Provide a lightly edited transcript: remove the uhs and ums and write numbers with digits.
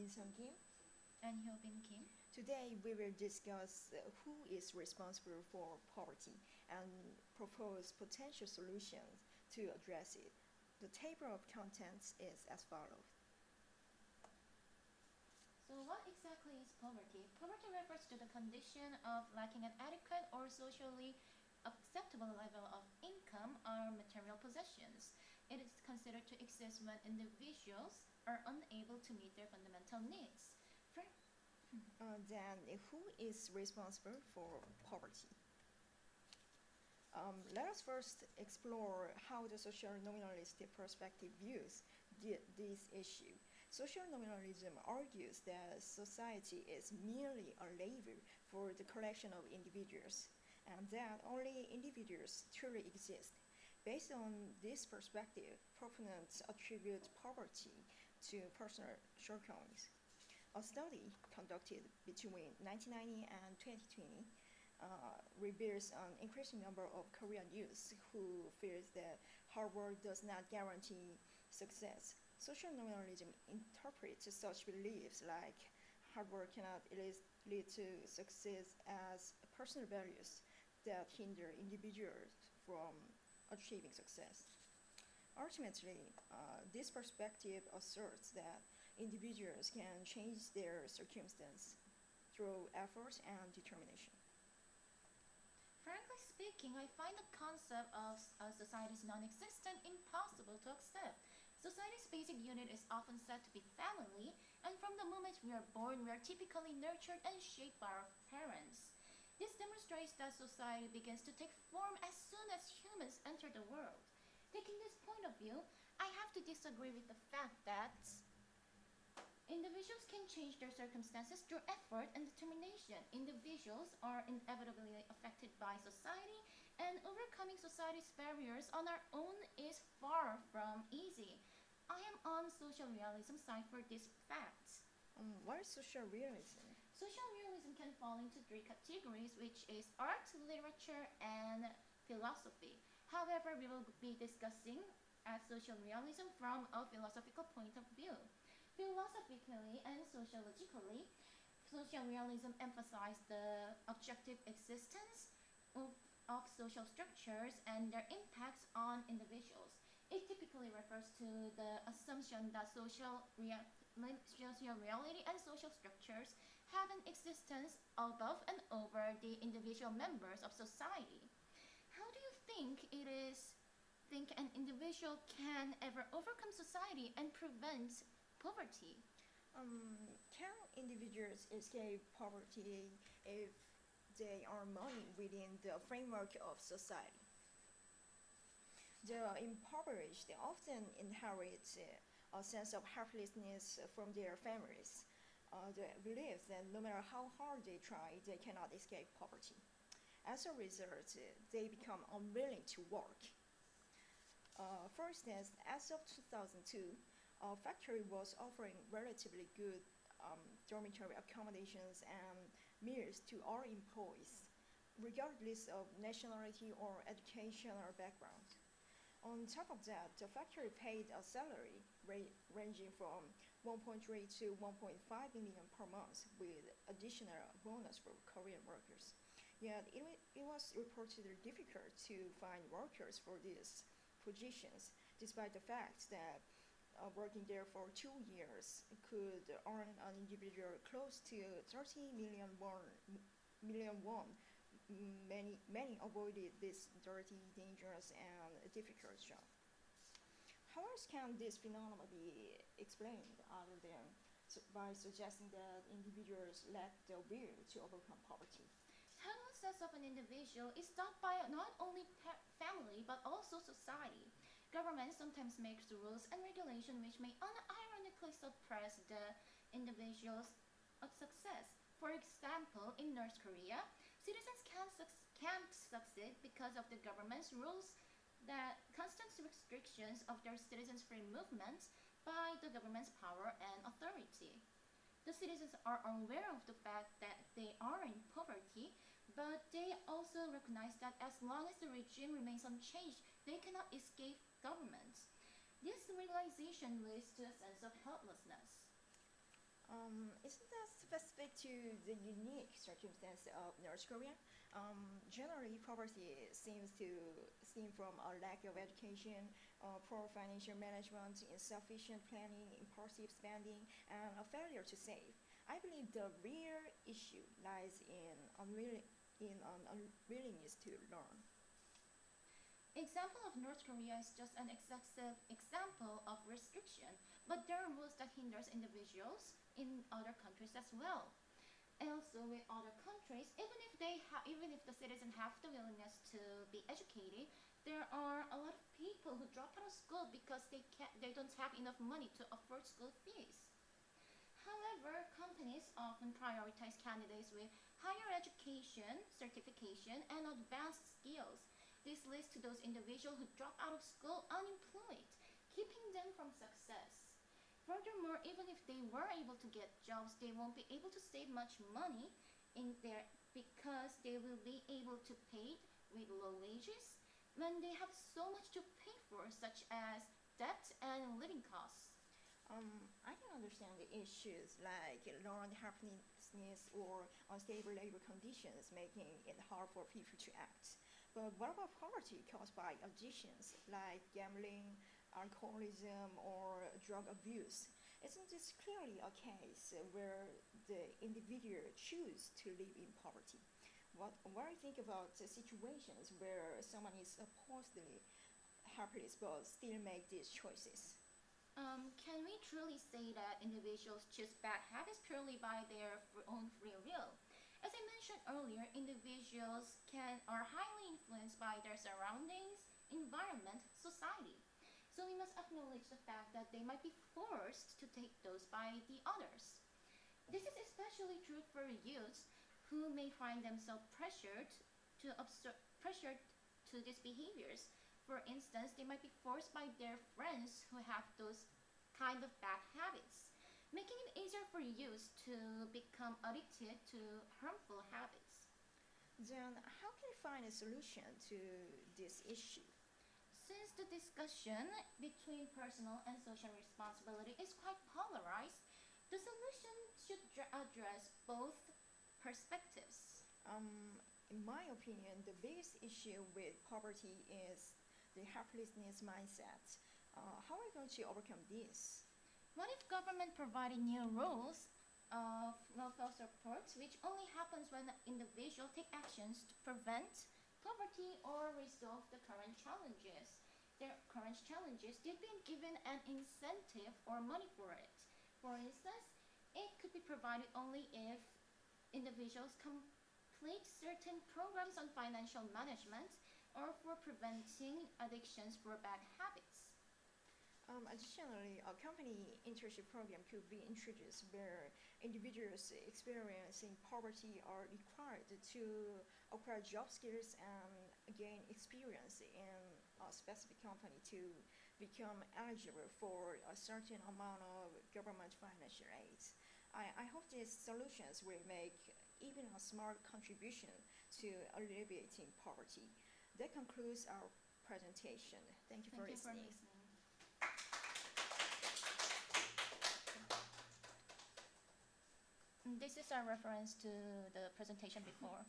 Sung Kim. And Hyobin Kim. Today we will discuss who is responsible for poverty and propose potential solutions to address it. The table of contents is as follows. So what exactly is poverty? Poverty refers to the condition of lacking an adequate or socially acceptable level of income or material possessions. It is considered to exist when individuals are unable to meet their fundamental needs. Then who is responsible for poverty? Let us first explore how the social nominalistic perspective views this issue. Social nominalism argues that society is merely a label for the collection of individuals, and that only individuals truly exist. Based on this perspective, proponents attribute poverty to personal shortcomings. A study conducted between 1990 and 2020 reveals an increasing number of Korean youths who fears that hard work does not guarantee success. Social nominalism interprets such beliefs like hard work cannot lead to success as personal values that hinder individuals from achieving success. Ultimately, this perspective asserts that individuals can change their circumstances through effort and determination. Frankly speaking, I find the concept of society's non-existent impossible to accept. Society's basic unit is often said to be family, and from the moment we are born, we are typically nurtured and shaped by our parents. This demonstrates that society begins to take form as soon as humans enter the world. Taking this point of view, I have to disagree with the fact that individuals can change their circumstances through effort and determination. Individuals are inevitably affected by society, and overcoming society's barriers on our own is far from easy. I am on social realism side for this fact. What is social realism? Social realism can fall into three categories, which is art, literature, and philosophy. However, we will be discussing as social realism from a philosophical point of view. Philosophically and sociologically, social realism emphasizes the objective existence of social structures and their impacts on individuals. It typically refers to the assumption that social reality and social structures have an existence above and over the individual members of society. How do you think an individual can ever overcome society and prevent poverty? Can individuals escape poverty if they earn money within the framework of society? The impoverished often inherit a sense of helplessness from their families. The belief that no matter how hard they try, they cannot escape poverty. As a result, they become unwilling to work. For instance, as of 2002, a factory was offering relatively good dormitory accommodations and meals to all employees, regardless of nationality or educational background. On top of that, the factory paid a salary ranging from 1.3 to 1.5 million per month with additional bonus for Korean workers. Yet it was reportedly difficult to find workers for these positions, despite the fact that working there for 2 years could earn an individual close to 30 million won. Many avoided this dirty, dangerous, and difficult job. How else can this phenomenon be explained other than by suggesting that individuals lack the will to overcome poverty? Helplessness of an individual is taught by not only family but also society. Government sometimes makes rules and regulations which may unironically suppress the individual's success. For example, in North Korea, citizens can't succeed because of the government's rules that constant restrictions of their citizens' free movement by the government's power and authority. The citizens are aware of the fact that they are in poverty, but they also recognize that as long as the regime remains unchanged, they cannot escape government. This realization leads to a sense of helplessness. Isn't that specific to the unique circumstance of North Korea? Generally, poverty seems to stem from a lack of education, poor financial management, insufficient planning, impulsive spending, and a failure to save. I believe the real issue lies in an unwillingness to learn. Example of North Korea is just an excessive example of restriction, but there are rules that hinders individuals in other countries as well. Also, with other countries, even if the citizens have the willingness to be educated, there are a lot of people who drop out of school because they don't have enough money to afford school fees. However, companies often prioritize candidates with higher education, certification, and advanced skills. This leads to those individuals who drop out of school unemployed, keeping them from success. Furthermore, even if they were able to get jobs, they won't be able to save much money in there because they will be able to pay with low wages when they have so much to pay for, such as debt and living costs. I can understand the issues like learned helplessness or unstable labor conditions making it hard for people to act. But what about poverty caused by addictions like gambling, alcoholism, or drug abuse? Isn't this clearly a case where the individual choose to live in poverty? What do you think about the situations where someone is supposedly helpless but still make these choices? Can we truly say that individuals choose bad habits purely by their own free will? As I mentioned earlier, individuals are highly influenced by their surroundings, environment, society. So we must acknowledge the fact that they might be forced to take those by the others. This is especially true for youths who may find themselves pressured to these behaviors. For instance, they might be forced by their friends who have those kind of bad habits, making it easier for youths to become addicted to harmful habits. Then, how can you find a solution to this issue? Since the discussion between personal and social responsibility is quite polarized, the solution should address both perspectives. In my opinion, the biggest issue with poverty is the helplessness mindset. How are we going to overcome this? What if government provided new rules of welfare supports, which only happens when individuals take actions to prevent poverty or resolve the current challenges? Their current challenges, they've been given an incentive or money for it. For instance, it could be provided only if individuals complete certain programs on financial management or for preventing addictions for bad habits. Additionally, a company internship program could be introduced where individuals experiencing poverty are required to acquire job skills and gain experience in a specific company to become eligible for a certain amount of government financial aid. I hope these solutions will make even a small contribution to alleviating poverty. That concludes our presentation. Thank you for Thank you for listening. listening. This is our reference to the presentation before.